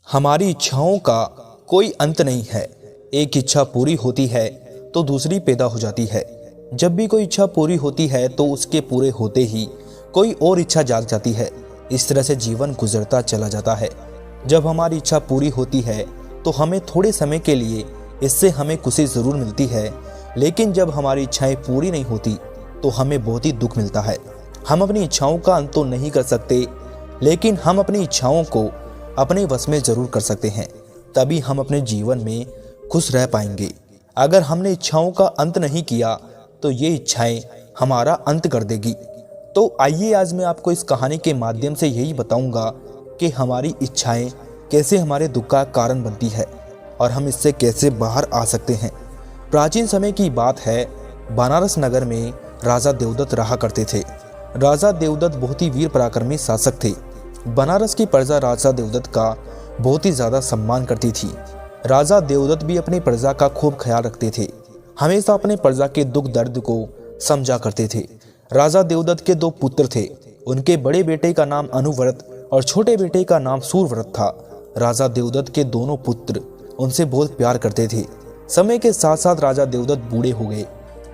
हमारी इच्छाओं का कोई अंत नहीं है। एक इच्छा पूरी होती है तो दूसरी पैदा हो जाती है। जब भी कोई इच्छा पूरी होती है तो उसके पूरे होते ही कोई और इच्छा जाग जाती है। इस तरह से जीवन गुजरता चला जाता है। जब हमारी इच्छा पूरी होती है तो हमें थोड़े समय के लिए इससे हमें खुशी ज़रूर मिलती है, लेकिन जब हमारी इच्छाएं पूरी नहीं होती तो हमें बहुत ही दुख मिलता है। हम अपनी इच्छाओं का अंत तो नहीं कर सकते, लेकिन हम अपनी इच्छाओं को अपने वश में ज़रूर कर सकते हैं। तभी हम अपने जीवन में खुश रह पाएंगे। अगर हमने इच्छाओं का अंत नहीं किया तो ये इच्छाएं हमारा अंत कर देगी। तो आइए आज मैं आपको इस कहानी के माध्यम से यही बताऊंगा कि हमारी इच्छाएं कैसे हमारे दुख का कारण बनती है और हम इससे कैसे बाहर आ सकते हैं। प्राचीन समय की बात है, बनारस नगर में राजा देवदत्त रहा करते थे। राजा देवदत्त बहुत ही वीर पराक्रमी शासक थे। बनारस की प्रजा राजा देवदत्त का बहुत ही ज़्यादा सम्मान करती थी। राजा देवदत्त भी अपनी प्रजा का खूब ख्याल रखते थे, हमेशा अपने प्रजा के दुख दर्द को समझा करते थे। राजा देवदत्त के दो पुत्र थे। उनके बड़े बेटे का नाम अनुव्रत और छोटे बेटे का नाम सूर्यव्रत था। राजा देवदत्त के दोनों पुत्र उनसे बहुत प्यार करते थे। समय के साथ साथ राजा देवदत्त बूढ़े हो गए।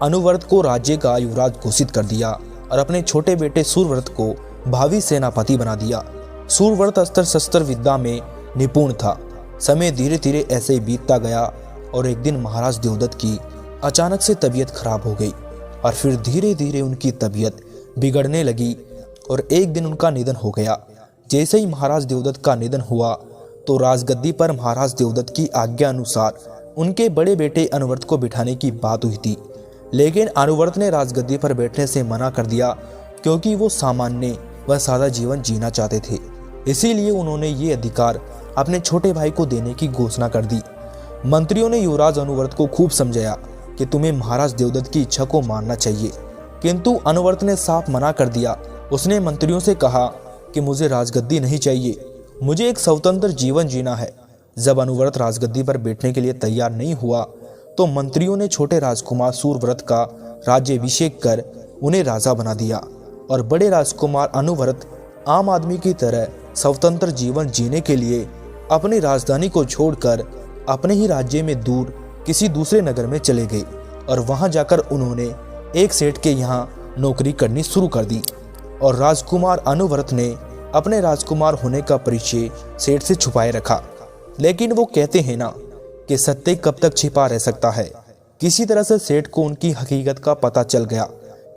अनुव्रत को राज्य का युवराज घोषित कर दिया और अपने छोटे बेटे सूर्यव्रत को भावी सेनापति बना दिया। सूर्यव्रत अस्त्र शस्त्र विद्या में निपुण था। समय धीरे धीरे ऐसे ही बीतता गया और एक दिन महाराज देवदत्त की अचानक से तबीयत खराब हो गई और फिर धीरे धीरे उनकी तबीयत बिगड़ने लगी और एक दिन उनका निधन हो गया। जैसे ही महाराज देवदत्त का निधन हुआ तो राजगद्दी पर महाराज देवदत्त की आज्ञा अनुसार उनके बड़े बेटे अनुव्रत को बिठाने की बात हुई थी, लेकिन अनुव्रत ने राजगद्दी पर बैठने से मना कर दिया क्योंकि वो सामान्य व सादा जीवन जीना चाहते थे। इसीलिए उन्होंने ये अधिकार अपने छोटे भाई को देने की घोषणा कर दी। मंत्रियों ने युवराज अनुव्रत को खूब समझाया कि तुम्हें महाराज देवदत्त की इच्छा को मानना चाहिए, किंतु अनुव्रत ने साफ मना कर दिया। उसने मंत्रियों से कहा कि मुझे राजगद्दी नहीं चाहिए, मुझे एक स्वतंत्र जीवन जीना है। जब अनुव्रत राजगद्दी पर बैठने के लिए तैयार नहीं हुआ तो मंत्रियों ने छोटे राजकुमार सूर्यव्रत का राज्याभिषेक कर उन्हें राजा बना दिया और बड़े राजकुमार अनुव्रत आम आदमी की तरह स्वतंत्र जीवन जीने के लिए अपनी राजधानी को छोड़कर अपने ही राज्य में दूर किसी दूसरे नगर में चले गए और वहां जाकर उन्होंने एक सेठ के यहाँ नौकरी करनी शुरू कर दी। और राजकुमार अनुव्रत ने अपने राजकुमार होने का परिचय सेठ से छुपाए रखा। लेकिन वो कहते हैं ना कि सत्य कब तक छिपा रह सकता है। किसी तरह से सेठ को उनकी हकीकत का पता चल गया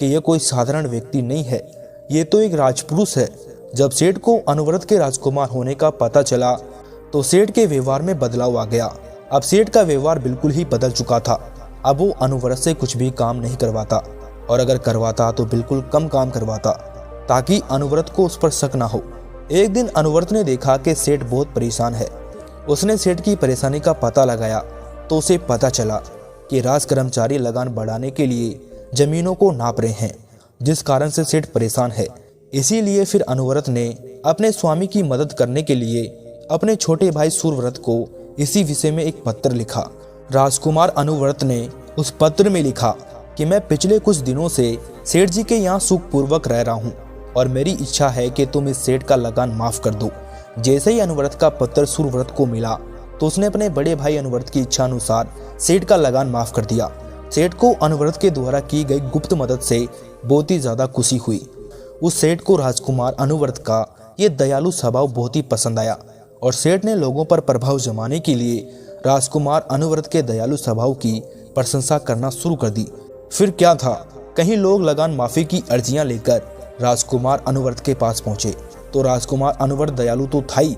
कि यह कोई साधारण व्यक्ति नहीं है, ये तो एक राजपुरुष है। जब सेठ को अनुव्रत के राजकुमार होने का पता चला तो सेठ के व्यवहार में बदलाव आ गया। अब सेठ का व्यवहार बिल्कुल ही बदल चुका था। अब वो अनुव्रत से कुछ भी काम नहीं करवाता और अगर करवाता तो बिल्कुल कम काम करवाता ताकि अनुव्रत को उस पर शक ना हो। एक दिन अनुव्रत ने देखा कि सेठ बहुत परेशान है। उसने सेठ की परेशानी का पता लगाया तो उसे पता चला कि राज कर्मचारी लगान बढ़ाने के लिए जमीनों को नाप रहे हैं, जिस कारण से सेठ परेशान है। इसीलिए फिर अनुव्रत ने अपने स्वामी की मदद करने के लिए अपने छोटे भाई सूर्यव्रत को इसी विषय में एक पत्र लिखा। राजकुमार अनुव्रत ने उस पत्र में लिखा कि मैं पिछले कुछ दिनों से सेठ जी के यहाँ सुखपूर्वक रह रहा हूँ और मेरी इच्छा है कि तुम इस सेठ का लगान माफ कर दो। जैसे ही अनुव्रत का पत्र सूर्यव्रत को मिला तो उसने अपने बड़े भाई अनुव्रत की इच्छा अनुसार सेठ का लगान माफ कर दिया। सेठ को अनुव्रत के द्वारा की गई गुप्त मदद से बहुत ही ज्यादा खुशी हुई। उस सेठ को राजकुमार अनुव्रत का ये दयालु स्वभाव बहुत ही पसंद आया और सेठ ने लोगों पर प्रभाव जमाने के लिए राजकुमार अनुव्रत के दयालु स्वभाव की प्रशंसा करना शुरू कर दी। फिर क्या था, कहीं लोग लगान माफी की अर्जियां लेकर राजकुमार अनुव्रत के पास पहुंचे तो राजकुमार अनुव्रत दयालु तो था ही,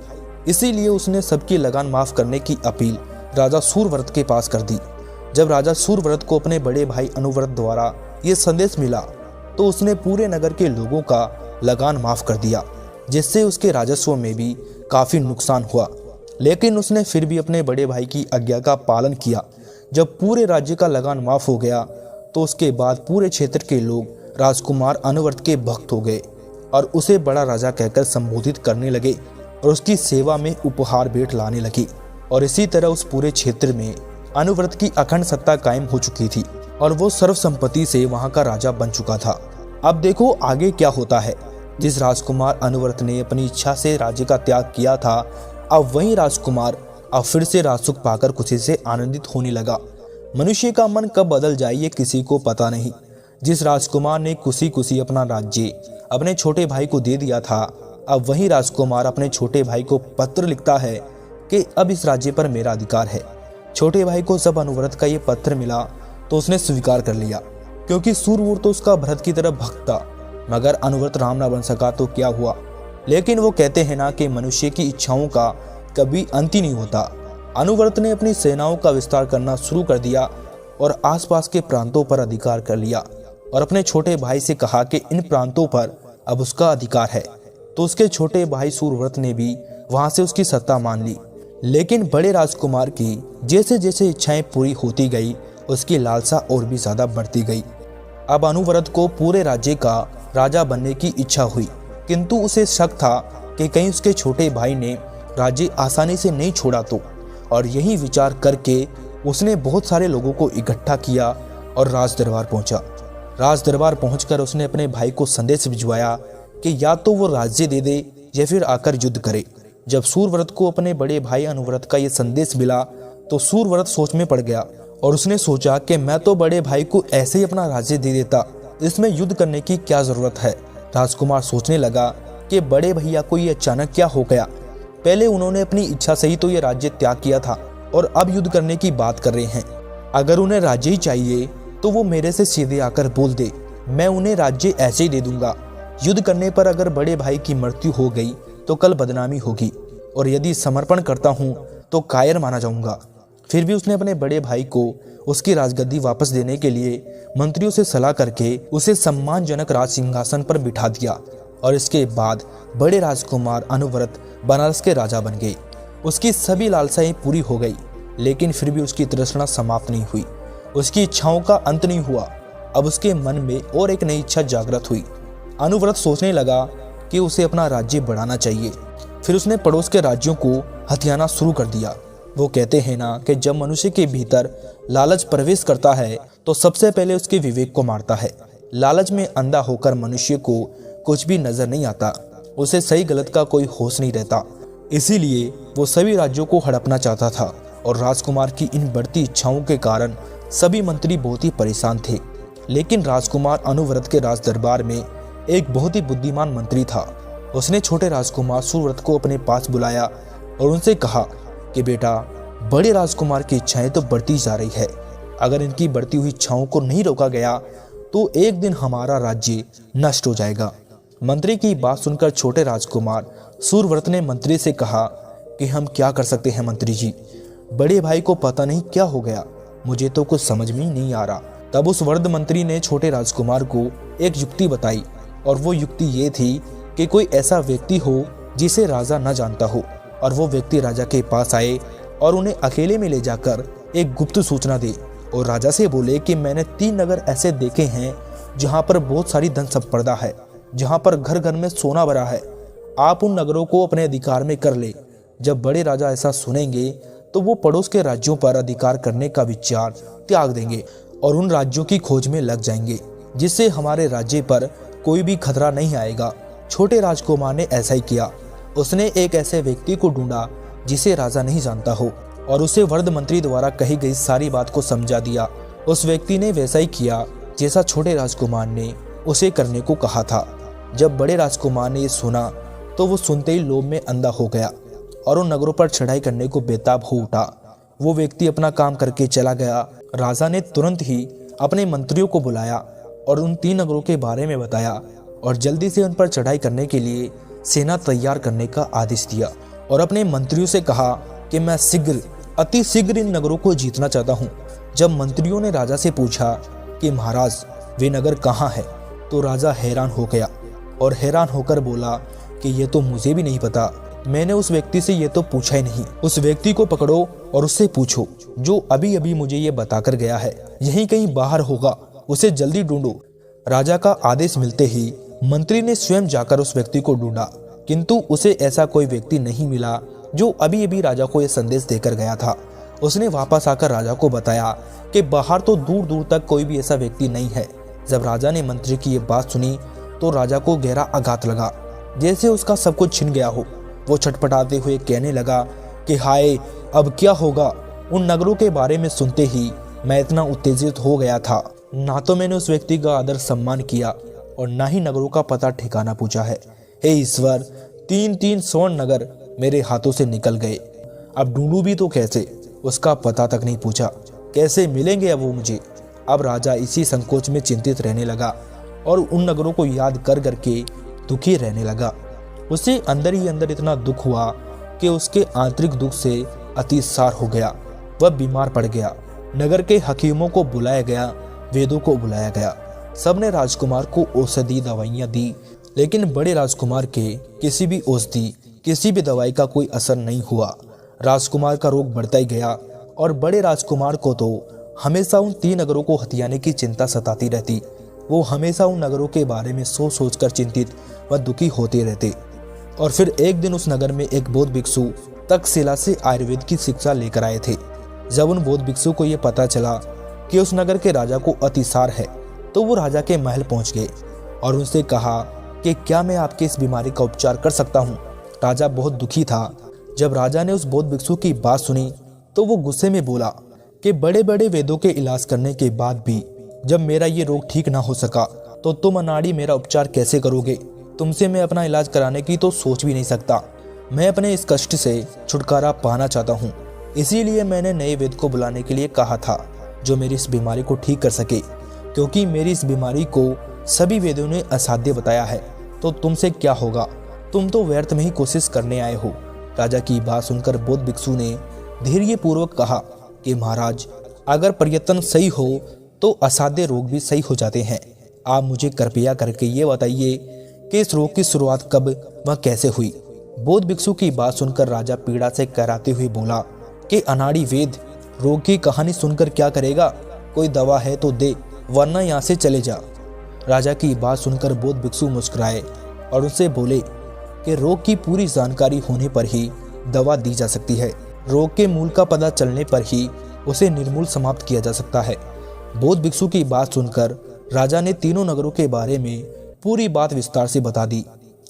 इसीलिए उसने सबकी लगान माफ करने की अपील राजा सूर्यव्रत के पास कर दी। जब राजा सूर्यव्रत को अपने बड़े भाई अनुव्रत द्वारा ये संदेश मिला तो उसने पूरे नगर के लोगों का लगान माफ कर दिया, जिससे उसके राजस्व में भी काफ़ी नुकसान हुआ। लेकिन उसने फिर भी अपने बड़े भाई की आज्ञा का पालन किया। जब पूरे राज्य का लगान माफ हो गया तो उसके बाद पूरे क्षेत्र के लोग राजकुमार अनुव्रत के भक्त हो गए और उसे बड़ा राजा कहकर संबोधित करने लगे और उसकी सेवा में उपहार भेंट लाने लगे। और इसी तरह उस पूरे क्षेत्र में अनुव्रत की अखंड सत्ता कायम हो चुकी थी और वो सर्व संपत्ति से वहां का राजा बन चुका था। अब देखो आगे क्या होता है। जिस राजकुमार अनुव्रत ने अपनी इच्छा से राज्य का त्याग किया था, अब वही राजकुमार अब फिर से राजसुख पाकर खुशी से आनंदित होने लगा। मनुष्य का मन कब बदल जाए ये किसी को पता नहीं। जिस राजकुमार ने खुशी खुशी अपना राज्य अपने छोटे भाई को दे दिया था, अब वही राजकुमार अपने छोटे भाई को पत्र लिखता है कि अब इस राज्य पर मेरा अधिकार है। छोटे भाई को जब अनुव्रत का ये पत्र मिला तो उसने स्वीकार कर लिया, क्योंकि सूरवीर तो उसका भरत की तरफ भक्त था। मगर अनुव्रत राम न बन सका तो क्या हुआ। लेकिन वो कहते हैं ना कि मनुष्य की इच्छाओं का कभी अंत ही नहीं होता। अनुव्रत ने अपनी सेनाओं का विस्तार करना शुरू कर दिया और आसपास के प्रांतों पर अधिकार कर लिया और अपने छोटे भाई से कहा कि इन प्रांतों पर अब उसका अधिकार है। तो उसके छोटे भाई सूरव्रत ने भी वहां से उसकी सत्ता मान ली। लेकिन बड़े राजकुमार की जैसे जैसे इच्छाएं पूरी होती गई, उसकी लालसा और भी ज्यादा बढ़ती गई। अब अनुव्रत को पूरे राज्य का राजा बनने की इच्छा हुई, किंतु उसे शक था कि कहीं उसके छोटे भाई ने राज्य आसानी से नहीं छोड़ा तो। और यही विचार करके उसने बहुत सारे लोगों को इकट्ठा किया और राज दरबार पहुंचा। राज दरबार पहुंचकर उसने अपने भाई को संदेश भिजवाया कि या तो वो राज्य दे दे या फिर आकर युद्ध करे। जब सूरव्रत को अपने बड़े भाई अनुव्रत का ये संदेश मिला तो सूरव्रत सोच में पड़ गया और उसने सोचा कि मैं तो बड़े भाई को ऐसे ही अपना राज्य दे देता, इसमें युद्ध करने की क्या जरूरत है। राजकुमार सोचने लगा कि बड़े भैया को ये अचानक क्या हो गया। पहले उन्होंने अपनी इच्छा से ही तो ये राज्य त्याग किया था और अब युद्ध करने की बात कर रहे हैं। अगर उन्हें राज्य ही चाहिए तो वो मेरे से सीधे आकर बोल दे, मैं उन्हें राज्य ऐसे ही दे दूंगा। युद्ध करने पर अगर बड़े भाई की मृत्यु हो गई तो कल बदनामी होगी और यदि समर्पण करता हूँ तो कायर माना जाऊंगा। फिर भी उसने अपने बड़े भाई को उसकी राजगद्दी वापस देने के लिए मंत्रियों से सलाह करके उसे सम्मानजनक राज सिंहासन पर बिठा दिया और इसके बाद बड़े राजकुमार अनुव्रत बनारस के राजा बन गए। उसकी सभी लालसाएं पूरी हो गई, लेकिन फिर भी उसकी तृष्णा समाप्त नहीं हुई। उसकी इच्छाओं का अंत नहीं हुआ। अब उसके मन में और एक नई इच्छा जागृत हुई। अनुव्रत सोचने लगा कि उसे अपना राज्य बढ़ाना चाहिए। फिर उसने पड़ोस के राज्यों को हथियाना शुरू कर दिया। वो कहते हैं ना कि जब मनुष्य के भीतर लालच प्रवेश करता है तो सबसे पहले उसके विवेक को मारता है। लालच में अंधा होकर मनुष्य को कुछ भी नजर नहीं आता, उसे सही गलत का कोई होश नहीं रहता। इसीलिए वो सभी राज्यों को हड़पना चाहता था और राजकुमार की इन बढ़ती इच्छाओं के कारण सभी मंत्री बहुत ही परेशान थे। लेकिन राजकुमार अनुव्रत के राज दरबार में एक बहुत ही बुद्धिमान मंत्री था। उसने छोटे राजकुमार सूरव्रत को अपने पास बुलाया और उनसे कहा कि बेटा, बड़े राजकुमार की इच्छाएं तो बढ़ती जा रही है। अगर इनकी बढ़ती हुई इच्छाओं को नहीं रोका गया तो एक दिन हमारा राज्य नष्ट हो जाएगा। मंत्री की बात सुनकर छोटे राजकुमार सूरव्रत ने मंत्री से कहा कि हम क्या कर सकते हैं मंत्री जी, बड़े भाई को पता नहीं क्या हो गया, मुझे तो कुछ समझ में ही नहीं आ रहा। तब उस वृद्ध मंत्री ने छोटे राजकुमार को एक युक्ति बताई और वो युक्ति ये थी कि कोई ऐसा व्यक्ति हो जिसे राजा न जानता हो और वो व्यक्ति राजा के पास आए और उन्हें अकेले में ले जाकर एक गुप्त सूचना दे और राजा से बोले कि मैंने 3 नगर ऐसे देखे हैं जहाँ पर बहुत सारी धन संपदा है, जहाँ पर घर घर में सोना भरा है। आप उन नगरों को अपने अधिकार में कर ले। जब बड़े राजा ऐसा सुनेंगे तो वो पड़ोस के राज्यों पर अधिकार करने का विचार त्याग देंगे और उन राज्यों की खोज में लग जाएंगे, जिससे हमारे राज्य पर कोई भी खतरा नहीं आएगा। छोटे राजकुमार ने ऐसा ही किया। उसने एक ऐसे व्यक्ति को ढूंढा जिसे राजा नहीं जानता हो और उसे वृद्ध मंत्री द्वारा कही गई सारी बात को समझा दिया। उस व्यक्ति ने वैसा ही किया जैसा छोटे राजकुमार ने उसे करने को कहा था। जब बड़े राजकुमार ने ये सुना तो वो सुनते ही लोभ में अंधा हो गया और उन नगरों पर चढ़ाई करने को बेताब हो उठा। वो व्यक्ति अपना काम करके चला गया। राजा ने तुरंत ही अपने मंत्रियों को बुलाया और उन 3 नगरों के बारे में बताया और जल्दी से उन पर चढ़ाई करने के लिए सेना तैयार करने का आदेश दिया और अपने मंत्रियों से कहा कि मैं अति शीघ्र इन नगरों को जीतना चाहता हूँ। जब मंत्रियों ने राजा से पूछा कि महाराज वे नगर कहाँ है, तो राजा हैरान हो गया और हैरान होकर बोला कि ये तो मुझे भी नहीं पता, मैंने उस व्यक्ति से ये तो पूछा ही नहीं। उस व्यक्ति को पकड़ो और उससे पूछो जो अभी अभी मुझे ये बताकर गया है, यहीं कहीं बाहर होगा, उसे जल्दी ढूंढो। राजा का आदेश मिलते ही मंत्री ने स्वयं जाकर उस व्यक्ति को ढूंढा, किंतु उसे ऐसा कोई व्यक्ति नहीं मिला जो अभी अभी राजा को यह संदेश देकर गया था। उसने वापस आकर राजा को बताया कि बाहर तो दूर दूर तक कोई भी ऐसा व्यक्ति नहीं है। जब राजा ने मंत्री की ये बात सुनी तो राजा को गहरा आघात लगा, जैसे उसका सब कुछ छिन गया हो। वो छटपटाते हुए कहने लगा कि हाय, अब क्या होगा। उन नगरों के बारे में सुनते ही मैं इतना उत्तेजित हो गया था, ना तो मैंने उस व्यक्ति का आदर सम्मान किया और ना ही नगरों का पता ठिकाना पूछा है। हे ईश्वर, 3-3 स्वर्ण नगर मेरे हाथों से निकल गए। अब ढूंढूं भी तो कैसे? उसका पता तक नहीं पूछा, कैसे मिलेंगे अब वो मुझे? अब राजा इसी संकोच में चिंतित रहने लगा और उन नगरों को याद कर करके दुखी रहने लगा। उसे अंदर ही अंदर इतना दुख हुआ कि उसके आंतरिक दुख से अतिसार हो गया। वह बीमार पड़ गया। नगर के हकीमों को बुलाया गया, वेदों को बुलाया गया। सबने राजकुमार को औषधि दवाइयां दी, लेकिन बड़े राजकुमार के किसी भी औषधि, किसी भी दवाई का कोई असर नहीं हुआ। राजकुमार का रोग बढ़ता ही गया और बड़े राजकुमार को तो हमेशा उन 3 नगरों को हथियाने की चिंता सताती रहती। वो हमेशा उन नगरों के बारे में सोच सोच कर चिंतित व दुखी होते रहते। और फिर एक दिन उस नगर में एक बौद्ध भिक्षु तक्षशिला से आयुर्वेद की शिक्षा लेकर आए थे। जब उन बौद्ध भिक्षु को यह पता चला कि उस नगर के राजा को अतिसार है, तो वो राजा के महल पहुंच गए और उनसे कहा कि क्या मैं आपके इस बीमारी का उपचार कर सकता हूँ। राजा बहुत दुखी था। जब राजा ने उस बौद्ध भिक्षु की बात सुनी तो वो गुस्से में बोला कि बड़े बड़े वेदों के इलाज करने के बाद भी जब मेरा ये रोग ठीक ना हो सका, तो तुम अनाड़ी मेरा उपचार कैसे करोगे? तुमसे मैं अपना इलाज कराने की तो सोच भी नहीं सकता। मैं अपने इस कष्ट से छुटकारा पाना चाहता हूँ, इसीलिए मैंने नए वेद को बुलाने के लिए कहा था जो मेरी इस बीमारी को ठीक कर सके, क्योंकि मेरी इस बीमारी को सभी वेदों ने असाध्य बताया है। तो तुमसे क्या होगा? तुम तो व्यर्थ में ही कोशिश करने आए हो। राजा की बात सुनकर बौद्ध भिक्षु ने धैर्यपूर्वक कहा कि महाराज, अगर प्रयत्न सही हो तो असाध्य रोग भी सही हो जाते हैं। आप मुझे कृपया करके ये बताइए कि इस रोग की शुरुआत कब व कैसे हुई? बौद्ध भिक्षु की बात सुनकर राजा पीड़ा से कराते हुए बोला कि अनाड़ी वेद, रोग की कहानी सुनकर क्या करेगा? कोई दवा है तो दे, वरना यहाँ से चले जा। राजा की बात सुनकर बौद्ध भिक्षु मुस्कुराए और उनसे बोले कि रोग की पूरी जानकारी होने पर ही दवा दी जा सकती है। रोग के मूल का पता चलने पर ही उसे निर्मूल समाप्त किया जा सकता है। बौद्ध भिक्षु की बात सुनकर राजा ने तीनों नगरों के बारे में पूरी बात विस्तार से बता दी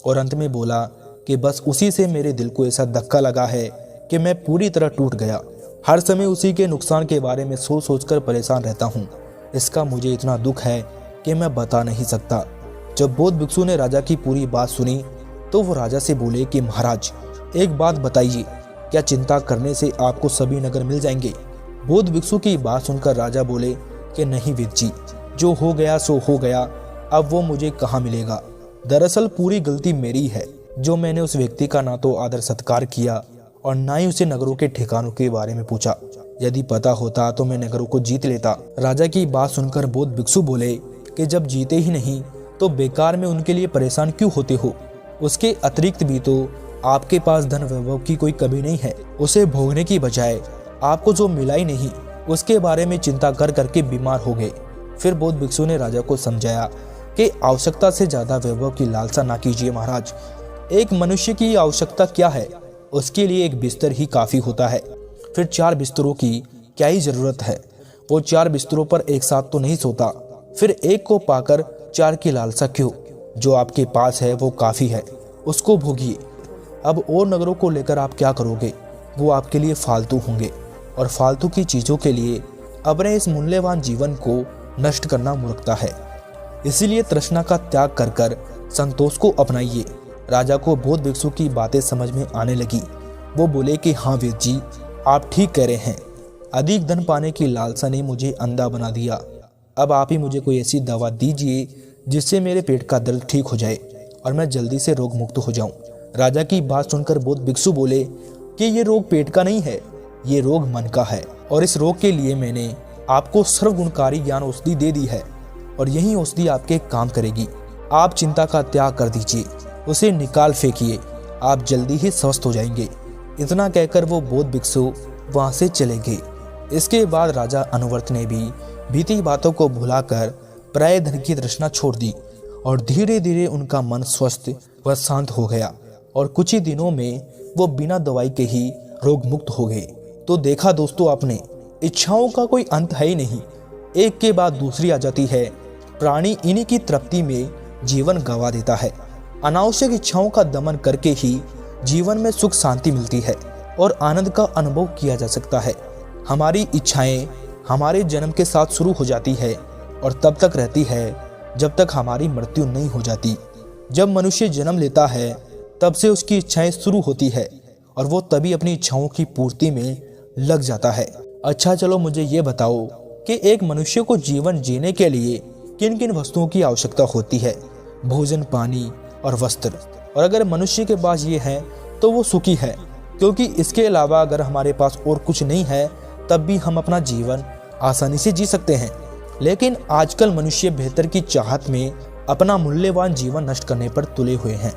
और अंत में बोला कि बस उसी से मेरे दिल को ऐसा धक्का लगा है कि मैं पूरी तरह टूट गया। हर समय उसी के नुकसान के बारे में सोच सोच कर परेशान रहता हूँ। इसका मुझे इतना दुख है कि मैं बता नहीं सकता। जब बौद्ध भिक्षु ने राजा की पूरी बात सुनी तो वो राजा से बोले कि महाराज, एक बात बताइए, क्या चिंता करने से आपको सभी नगर मिल जाएंगे? बौद्ध भिक्षु की बात सुनकर राजा बोले कि नहीं वेद जी, जो हो गया सो हो गया, अब वो मुझे कहाँ मिलेगा? दरअसल पूरी गलती मेरी है, जो मैंने उस व्यक्ति का ना तो आदर सत्कार किया और ना ही उसे नगरों के ठिकानों के बारे में पूछा। यदि पता होता तो मैं नगरों को जीत लेता। राजा की बात सुनकर बौद्ध भिक्षु बोले कि जब जीते ही नहीं तो बेकार में उनके लिए परेशान क्यों होते हो? उसके अतिरिक्त भी तो आपके पास धन वैभव की कोई कमी नहीं है। उसे भोगने की बजाय आपको जो मिला ही नहीं, उसके बारे में चिंता कर करके बीमार हो गए। फिर बौद्ध भिक्षु ने राजा को समझाया कि आवश्यकता से ज्यादा वैभव की लालसा ना कीजिए महाराज। एक मनुष्य की आवश्यकता क्या है? उसके लिए एक बिस्तर ही काफी होता है। फिर 4 बिस्तरों की क्या ही जरूरत है? वो 4 बिस्तरों पर एक साथ तो नहीं सोता। फिर एक को पाकर 4 की लालसा क्यों? जो आपके पास है वो काफी है, उसको भोगिए। अब और नगरों को लेकर आप क्या करोगे? वो आपके लिए फालतू होंगे और फालतू की चीजों के लिए अपने इस मूल्यवान जीवन को नष्ट करना मूर्खता है। इसीलिए तृष्णा का त्याग कर कर संतोष को अपनाइए। राजा को बौद्ध भिक्षु की बातें समझ में आने लगी। वो बोले कि हाँ वेद जी, आप ठीक कह रहे हैं। अधिक धन पाने की लालसा ने मुझे अंधा बना दिया। अब आप ही मुझे कोई ऐसी दवा दीजिए जिससे मेरे पेट का दर्द ठीक हो जाए और मैं जल्दी से रोग मुक्त हो जाऊं। राजा की बात सुनकर बौद्ध भिक्षु बोले कि ये रोग पेट का नहीं है, ये रोग मन का है और इस रोग के लिए मैंने आपको सर्वगुणकारी ज्ञान औषधि दे दी है और यही औषधि आपके काम करेगी। आप चिंता का त्याग कर दीजिए, उसे निकाल फेंकिए, आप जल्दी ही स्वस्थ हो जाएंगे। इतना कहकर वो बौद्ध भिक्षु वहां से चले गए। इसके बाद राजा अनुवर्त ने भी बीती बातों को भुलाकर प्राय धन की तृष्णा छोड़ दी और धीरे धीरे उनका मन स्वस्थ व शांत हो गया और कुछ ही दिनों में वो बिना दवाई के ही रोग मुक्त हो गए। तो देखा दोस्तों आपने, इच्छाओं का कोई अंत है ही नहीं, एक के बाद दूसरी आ जाती है। प्राणी इन्हीं की तृप्ति में जीवन गंवा देता है। अनावश्यक इच्छाओं का दमन करके ही जीवन में सुख शांति मिलती है और आनंद का अनुभव किया जा सकता है। हमारी इच्छाएं हमारे जन्म के साथ शुरू हो जाती है और तब तक रहती है जब तक हमारी मृत्यु नहीं हो जाती। जब मनुष्य जन्म लेता है तब से उसकी इच्छाएं शुरू होती है और वो तभी अपनी इच्छाओं की पूर्ति में लग जाता है। अच्छा चलो मुझे ये बताओ कि एक मनुष्य को जीवन जीने के लिए किन किन वस्तुओं की आवश्यकता होती है? भोजन, पानी और वस्त्र। और अगर मनुष्य के पास ये है तो वो सुखी है, क्योंकि इसके अलावा अगर हमारे पास और कुछ नहीं है तब भी हम अपना जीवन आसानी से जी सकते हैं। लेकिन आजकल मनुष्य बेहतर की चाहत में अपना मूल्यवान जीवन नष्ट करने पर तुले हुए हैं।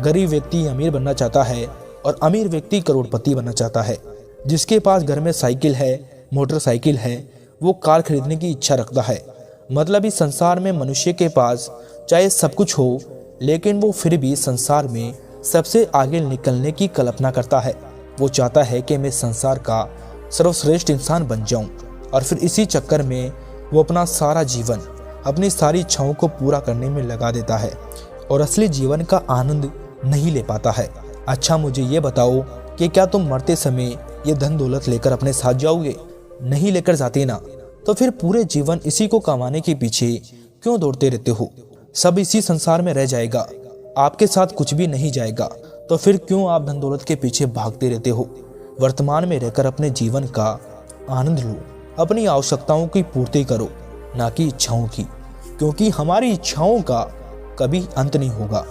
गरीब व्यक्ति अमीर बनना चाहता है और अमीर व्यक्ति करोड़पति बनना चाहता है। जिसके पास घर में साइकिल है, मोटरसाइकिल है, वो कार खरीदने की इच्छा रखता है। मतलब इस संसार में मनुष्य के पास चाहे सब कुछ हो, लेकिन वो फिर भी संसार में सबसे आगे निकलने की कल्पना करता है। वो चाहता है कि मैं संसार का सर्वश्रेष्ठ इंसान बन जाऊं और फिर इसी चक्कर में वो अपना सारा जीवन अपनी सारी इच्छाओं को पूरा करने में लगा देता है और असली जीवन का आनंद नहीं ले पाता है। अच्छा मुझे ये बताओ कि क्या तुम मरते समय ये धन दौलत लेकर अपने साथ जाओगे? नहीं लेकर जाते ना, तो फिर पूरे जीवन इसी को कमाने के पीछे क्यों दौड़ते रहते हो? सब इसी संसार में रह जाएगा, आपके साथ कुछ भी नहीं जाएगा, तो फिर क्यों आप धन दौलत के पीछे भागते रहते हो? वर्तमान में रहकर अपने जीवन का आनंद लो, अपनी आवश्यकताओं की पूर्ति करो, ना कि इच्छाओं की, क्योंकि हमारी इच्छाओं का कभी अंत नहीं होगा।